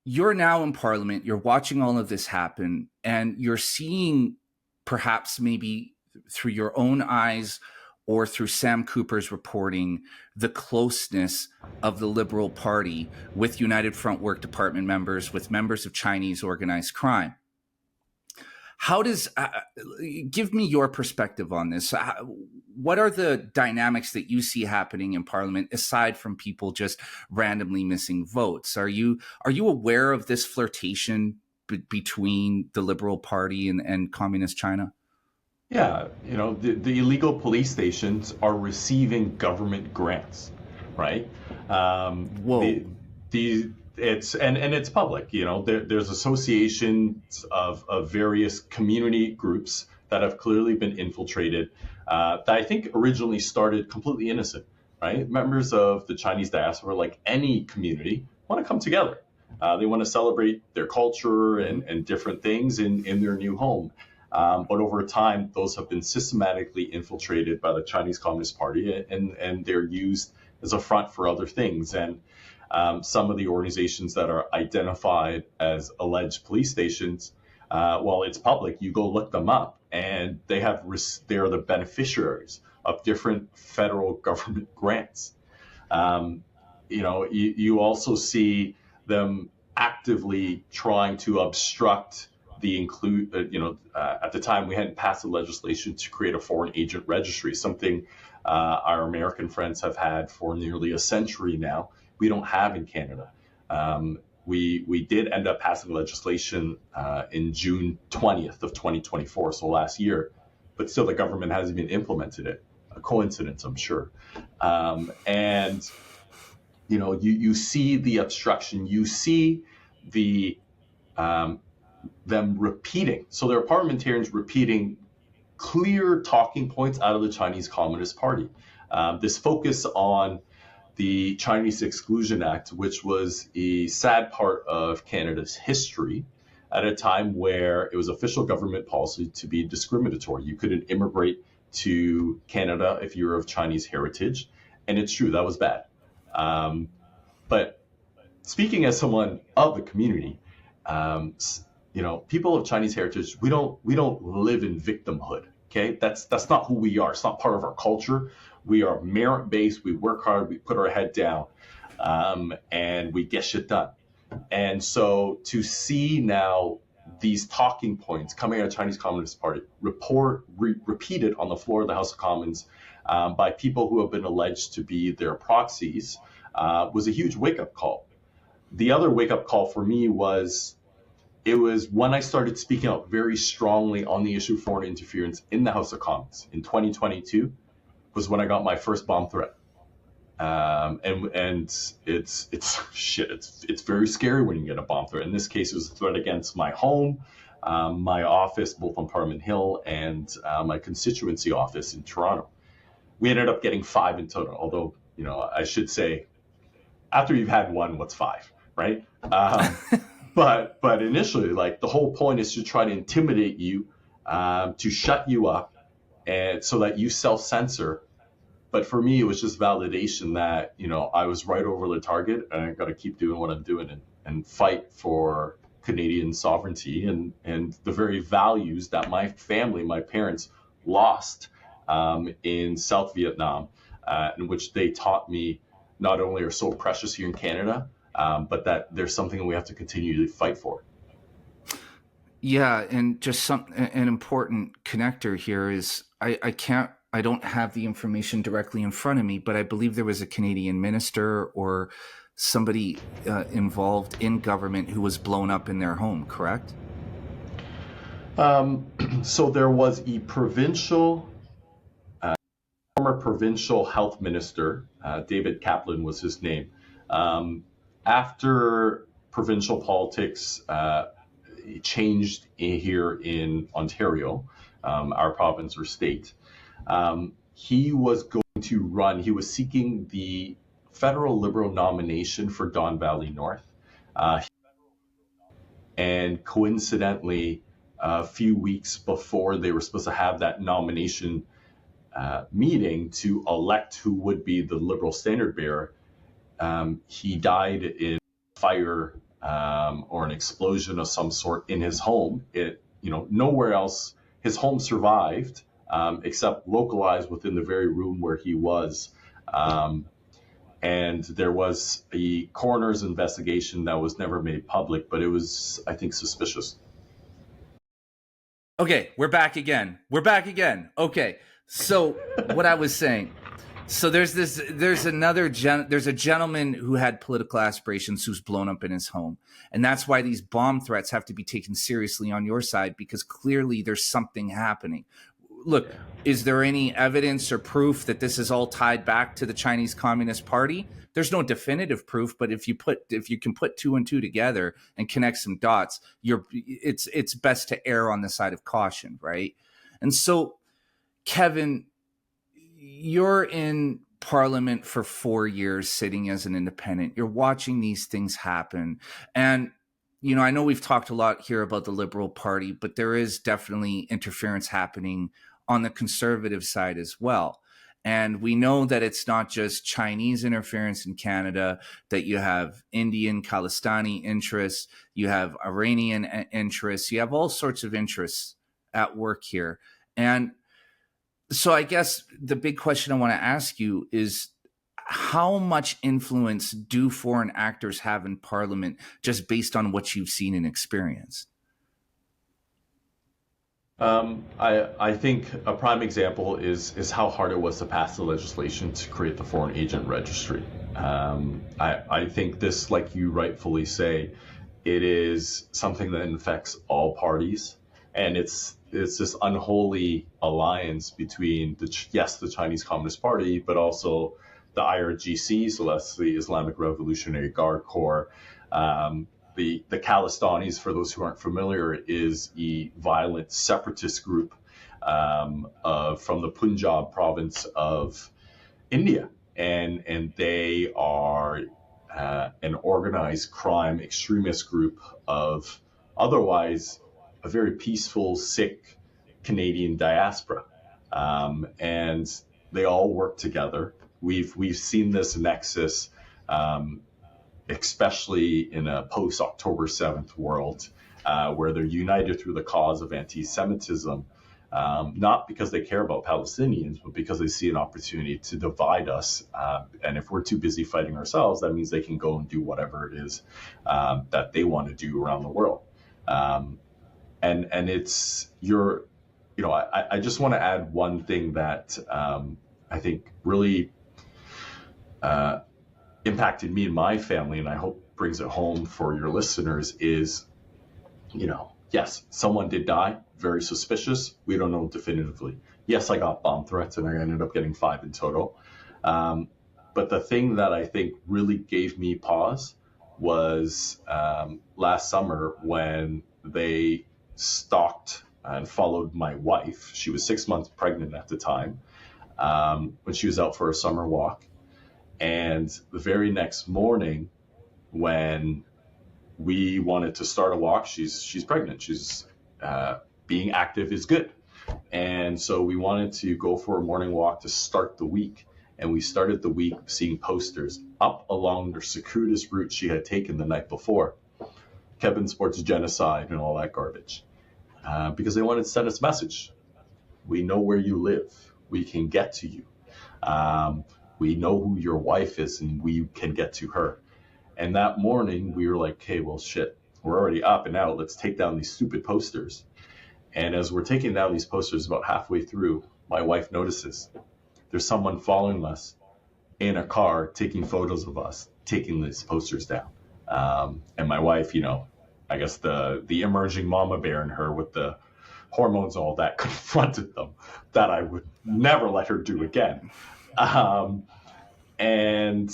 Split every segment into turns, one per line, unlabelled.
you're now in Parliament, you're watching all of this happen, and you're seeing, perhaps maybe through your own eyes or through Sam Cooper's reporting, the closeness of the Liberal Party with United Front Work Department members, with members of Chinese organized crime. How does, give me your perspective on this. What are the dynamics that you see happening in Parliament, aside from people just randomly missing votes? Are you aware of this flirtation between the Liberal Party and Communist China?
Yeah, the illegal police stations are receiving government grants, right?
Whoa.
It's public. There's associations of various community groups that have clearly been infiltrated, that I think originally started completely innocent, right? Members of the Chinese diaspora, like any community, want to come together. They want to celebrate their culture and different things in their new home. But over time, those have been systematically infiltrated by the Chinese Communist Party, and they're used as a front for other things. And some of the organizations that are identified as alleged police stations, well, it's public. You go look them up, and they are the beneficiaries of different federal government grants. You also see them actively trying to obstruct at the time we hadn't passed the legislation to create a foreign agent registry, something our American friends have had for nearly a century now. We don't have in Canada. We did end up passing legislation in June 20th of 2024, so last year, but still the government hasn't even implemented it. A coincidence, I'm sure. You see the obstruction, you see the them repeating. So there are parliamentarians repeating clear talking points out of the Chinese Communist Party. This focus on the Chinese Exclusion Act, which was a sad part of Canada's history at a time where it was official government policy to be discriminatory. You couldn't immigrate to Canada if you were of Chinese heritage. And it's true, that was bad. But speaking as someone of the community, people of Chinese heritage, we don't live in victimhood. Okay, that's not who we are. It's not part of our culture. We are merit-based. We work hard. We put our head down, and we get shit done. And so to see now these talking points coming out of the Chinese Communist Party repeated on the floor of the House of Commons by people who have been alleged to be their proxies was a huge wake-up call. The other wake-up call for me was when I started speaking out very strongly on the issue of foreign interference in the House of Commons in 2022 was when I got my first bomb threat. And it's shit. It's very scary when you get a bomb threat. In this case, it was a threat against my home, my office, both on Parliament Hill, and my constituency office in Toronto. We ended up getting 5 in total, although, I should say, after you've had one, what's 5, right? But initially, the whole point is to try to intimidate you, to shut you up, and so that you self-censor. But for me, it was just validation that, I was right over the target, and I got to keep doing what I'm doing and fight for Canadian sovereignty and the very values that my family, my parents, lost in South Vietnam, in which they taught me not only are so precious here in Canada, but that there's something that we have to continue to fight for.
Yeah, and just an important connector here is I don't have the information directly in front of me, but I believe there was a Canadian minister or somebody involved in government who was blown up in their home, correct?
So there was a former provincial health minister, David Kaplan was his name. After provincial politics changed here in Ontario, our province or state, he was going to run. He was seeking the federal Liberal nomination for Don Valley North. And coincidentally, a few weeks before they were supposed to have that nomination meeting to elect who would be the Liberal standard bearer, he died in a fire or an explosion of some sort in his home. Nowhere else, his home survived, except localized within the very room where he was. And there was a coroner's investigation that was never made public, but it was, I think, suspicious.
Okay, we're back again. Okay, so what I was saying, so there's a gentleman who had political aspirations who's blown up in his home. And that's why these bomb threats have to be taken seriously on your side, because clearly there's something happening. Look, is there any evidence or proof that this is all tied back to the Chinese Communist Party? There's no definitive proof, but if you can put two and two together and connect some dots, it's best to err on the side of caution, right? And so, Kevin, you're in Parliament for 4 years, sitting as an independent. You're watching these things happen, and I know we've talked a lot here about the Liberal Party, but there is definitely interference happening on the Conservative side as well. And we know that it's not just Chinese interference in Canada, that you have Indian, Khalistani interests, you have Iranian interests, you have all sorts of interests at work here. And so I guess the big question I want to ask you is, how much influence do foreign actors have in Parliament, just based on what you've seen and experienced?
I think a prime example is how hard it was to pass the legislation to create the foreign agent registry. I think this, like you rightfully say, it is something that infects all parties, and it's this unholy alliance between the Chinese Communist Party, but also the IRGC, so that's the Islamic Revolutionary Guard Corps. The Khalistanis, for those who aren't familiar, is a violent separatist group from the Punjab province of India, and they are an organized crime extremist group of otherwise a very peaceful Sikh Canadian diaspora, and they all work together. We've seen this nexus, especially in a post-October 7th world, where they're united through the cause of anti-Semitism, not because they care about Palestinians, but because they see an opportunity to divide us. And if we're too busy fighting ourselves, that means they can go and do whatever it is that they want to do around the world. And it's I just want to add one thing that I think really impacted me and my family, and I hope brings it home for your listeners, is, yes, someone did die, very suspicious. We don't know definitively. Yes, I got bomb threats, and I ended up getting 5 in total. But the thing that I think really gave me pause was last summer when they stalked and followed my wife. She was 6 months pregnant at the time, when she was out for a summer walk. And the very next morning, when we wanted to start a walk, she's pregnant. She's being active is good. And so we wanted to go for a morning walk to start the week. And we started the week seeing posters up along the circuitous route she had taken the night before. Kevin supports genocide and all that garbage. Because they wanted to send us a message. We know where you live. We can get to you. We know who your wife is, and we can get to her. And that morning, we were like, hey, well, shit, we're already up and out. Let's take down these stupid posters. And as we're taking down these posters, about halfway through, my wife notices there's someone following us in a car, taking photos of us, taking these posters down. And my wife, I guess the emerging mama bear in her with the hormones, all that, confronted them, that I would never let her do again. And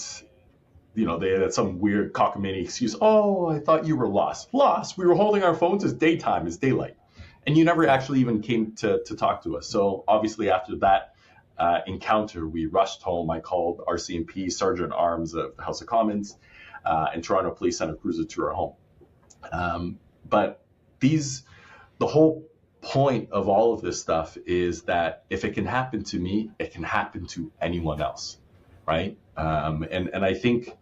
they had some weird cockamamie excuse. Oh, I thought you were lost. Lost? We were holding our phones. It's daytime. It's daylight. And you never actually even came to talk to us. So obviously after that encounter, we rushed home. I called RCMP, Sergeant Arms of the House of Commons, and Toronto Police sent a cruiser to our home. But the whole point of all of this stuff is that if it can happen to me, it can happen to anyone else, right? And I think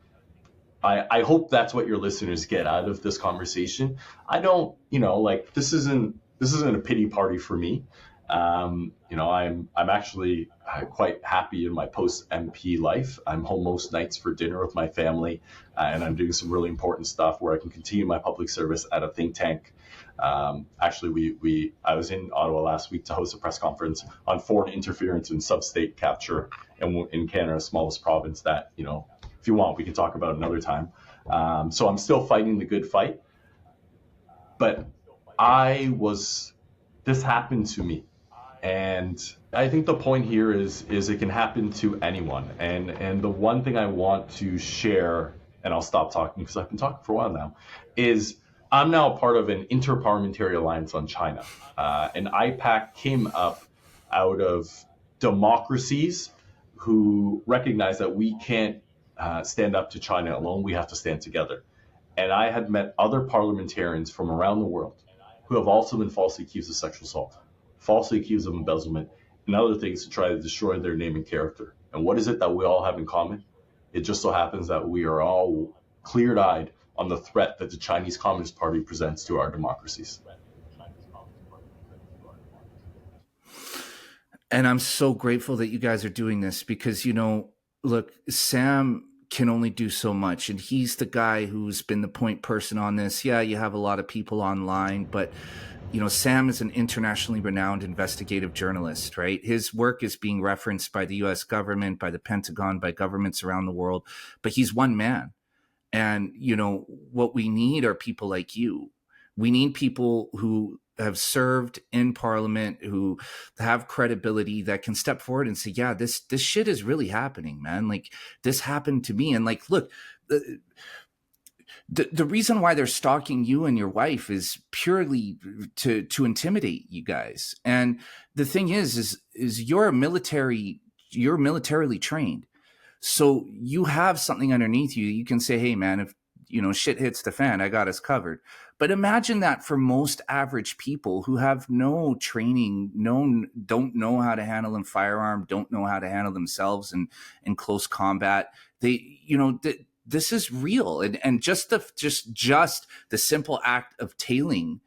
I hope that's what your listeners get out of this conversation. I don't, like this isn't a pity party for me. I'm actually quite happy in my post MP life. I'm home most nights for dinner with my family, and I'm doing some really important stuff where I can continue my public service at a think tank. Actually, I was in Ottawa last week to host a press conference on foreign interference and sub-state capture in Canada's smallest province. That if you want, we can talk about another time. So I'm still fighting the good fight, but this happened to me. And I think the point here is it can happen to anyone. And the one thing I want to share, and I'll stop talking because I've been talking for a while now, is I'm now a part of an Interparliamentary Alliance on China. And IPAC came up out of democracies who recognize that we can't stand up to China alone. We have to stand together. And I had met other parliamentarians from around the world who have also been falsely accused of sexual assault, falsely accused of embezzlement, and other things to try to destroy their name and character. And what is it that we all have in common? It just so happens that we are all clear-eyed on the threat that the Chinese Communist Party presents to our democracies.
And I'm so grateful that you guys are doing this because, look, Sam can only do so much. And he's the guy who's been the point person on this. Yeah, you have a lot of people online, but, Sam is an internationally renowned investigative journalist, right? His work is being referenced by the US government, by the Pentagon, by governments around the world, but he's one man. And, what we need are people like you. We need people who have served in parliament, who have credibility, that can step forward and say, yeah, this shit is really happening, man. Like, this happened to me. And like, look, the reason why they're stalking you and your wife is purely to intimidate you guys. And the thing is you're militarily trained. So you have something underneath you. You can say, hey, man, if shit hits the fan, I got us covered. But imagine that for most average people who have no training, don't know how to handle a firearm, don't know how to handle themselves in close combat. This is real. And just the simple act of tailing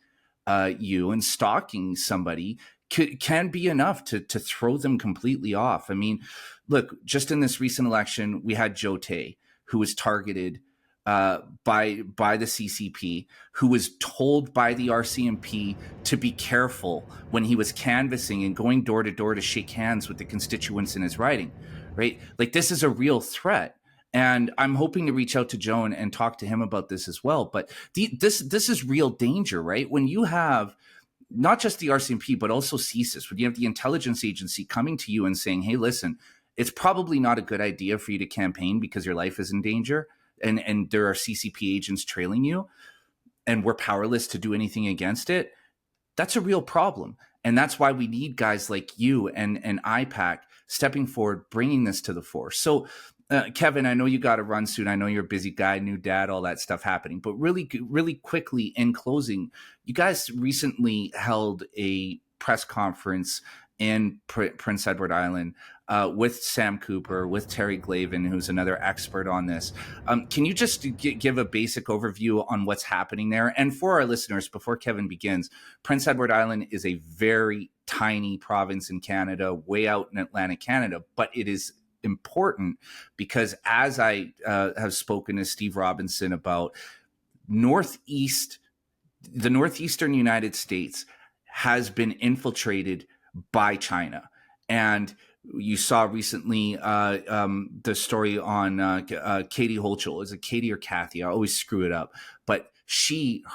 you and stalking somebody can be enough to throw them completely off. I mean, look, just in this recent election, we had Joe Tay, who was targeted by the CCP, who was told by the RCMP to be careful when he was canvassing and going door to door to shake hands with the constituents in his riding, right? Like, this is a real threat. And I'm hoping to reach out to Joe and talk to him about this as well. But this is real danger, right? When you have not just the RCMP, but also CSIS, when you have the intelligence agency coming to you and saying, hey, listen, it's probably not a good idea for you to campaign because your life is in danger, and there are CCP agents trailing you, and we're powerless to do anything against it. That's a real problem. And that's why we need guys like you and IPAC stepping forward, bringing this to the fore. So, Kevin, I know you got to run soon. I know you're a busy guy, new dad, all that stuff happening. But really, really quickly in closing, you guys recently held a press conference in Prince Edward Island with Sam Cooper, with Terry Glavin, who's another expert on this. Can you just give a basic overview on what's happening there? And for our listeners, before Kevin begins, Prince Edward Island is a very tiny province in Canada, way out in Atlantic Canada, but it is important because, as I have spoken to Steve Robinson about, the northeastern United States has been infiltrated by China. And you saw recently the story on Katie Holchel. Is it Katie or Kathy? I always screw it up. But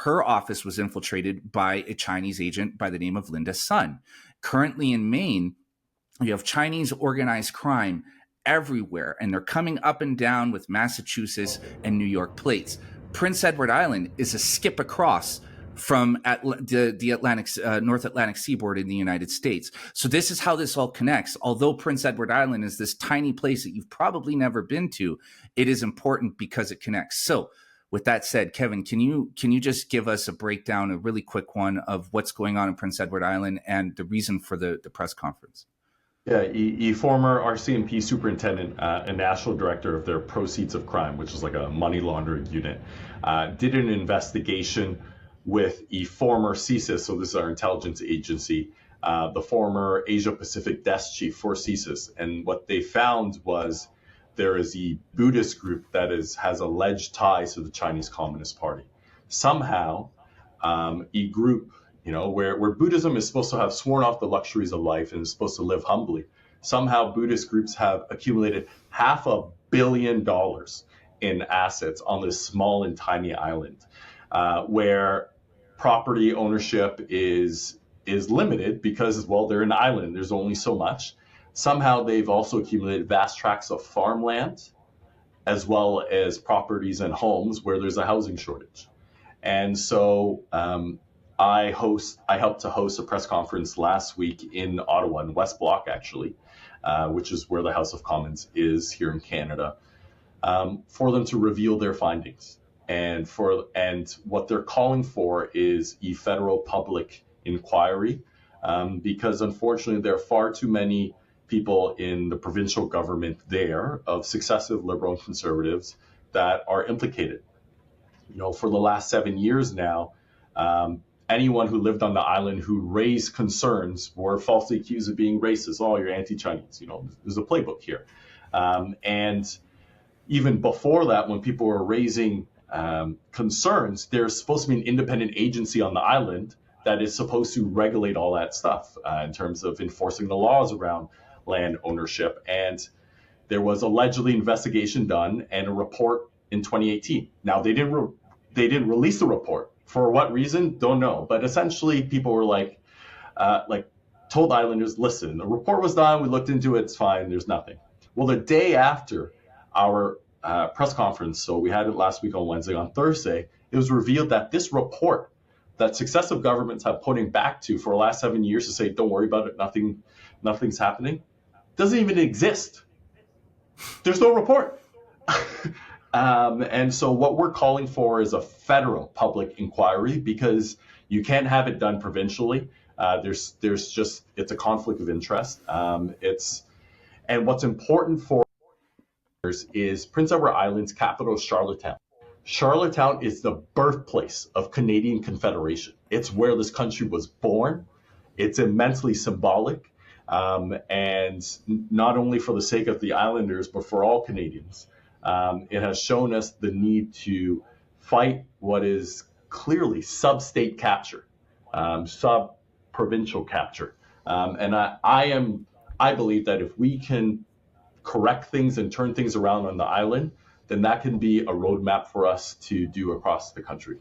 her office was infiltrated by a Chinese agent by the name of Linda Sun. Currently in Maine, you have Chinese organized crime everywhere, and they're coming up and down with Massachusetts and New York plates. Prince Edward Island is a skip across from the Atlantic, North Atlantic seaboard in the United States. So this is how this all connects. Although Prince Edward Island is this tiny place that you've probably never been to, it is important because it connects. So with that said, Kevin, can you just give us a breakdown, a really quick one, of what's going on in Prince Edward Island and the reason for the press conference?
Yeah, a former RCMP superintendent and national director of their Proceeds of Crime, which is like a money laundering unit, did an investigation with a former CSIS, so this is our intelligence agency, the former Asia Pacific desk chief for CSIS. And what they found was there is a Buddhist group that has alleged ties to the Chinese Communist Party. Somehow, a group, where Buddhism is supposed to have sworn off the luxuries of life and is supposed to live humbly. Somehow Buddhist groups have accumulated $500 million in assets on this small and tiny island, where property ownership is limited because, well, they're an island. There's only so much. Somehow they've also accumulated vast tracts of farmland, as well as properties and homes where there's a housing shortage. And so I helped to host a press conference last week in Ottawa, in West Block, actually, which is where the House of Commons is here in Canada, for them to reveal their findings. And what they're calling for is a federal public inquiry, because unfortunately there are far too many people in the provincial government there of successive Liberal and Conservatives that are implicated. For the last 7 years now, anyone who lived on the island who raised concerns were falsely accused of being racist. Oh, you're anti-Chinese. There's a playbook here. And even before that, when people were raising concerns, there's supposed to be an independent agency on the island that is supposed to regulate all that stuff in terms of enforcing the laws around land ownership. And there was allegedly an investigation done and a report in 2018. Now, they didn't release the report. For what reason? Don't know. But essentially, people were told islanders, listen, the report was done. We looked into it. It's fine. There's nothing. Well, the day after our press conference, so we had it last week on Wednesday, on Thursday, it was revealed that this report that successive governments have pointing back to for the last 7 years to say, don't worry about it, nothing's happening, doesn't even exist. There's no report. And so what we're calling for is a federal public inquiry, because you can't have it done provincially. It's a conflict of interest. And what's important for us is Prince Edward Island's capital is Charlottetown. Charlottetown is the birthplace of Canadian Confederation. It's where this country was born. It's immensely symbolic. And not only for the sake of the islanders, but for all Canadians. It has shown us the need to fight what is clearly sub-state capture, sub-provincial capture. And I believe that if we can correct things and turn things around on the island, then that can be a roadmap for us to do across the country.